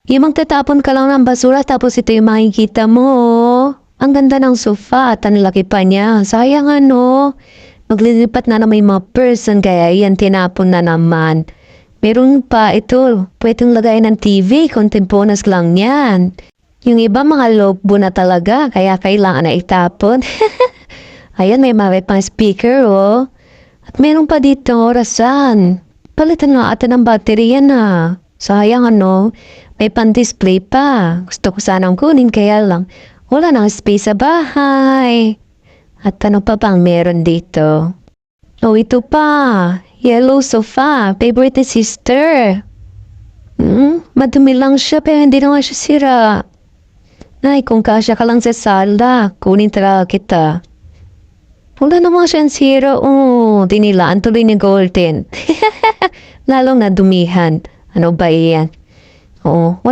Yung magtatapon ka lang ng basura tapos ito yung makikita mo. Ang ganda ng sofa at ang laki pa niya. Sayang ano. Maglilipat na naman yung mga person kaya yan tinapon na naman. Meron pa ito. Pwedeng lagay ng TV. Konting bonus lang yan. Yung iba mga lobo na talaga kaya kailangan na itapon. Ayan, may mawit pang speaker, oh. At meron pa dito orasan. Palitan nga ata ng baterya na. Sayang ano, may pan-display pa. Gusto ko sanang kunin kaya lang wala nang space sa bahay. At ano pa bang meron dito? Oh, ito pa. Yellow sofa. Favorite ni sister. Madumi lang siya pero hindi naman siya sira. Ay, kung kasya ka lang sa sala, kunin talaga kita. Wala naman siyang sira. Oh, dinilaan tuloy ni Golden. Lalong nadumihan. Ano ba yan? Oo, wala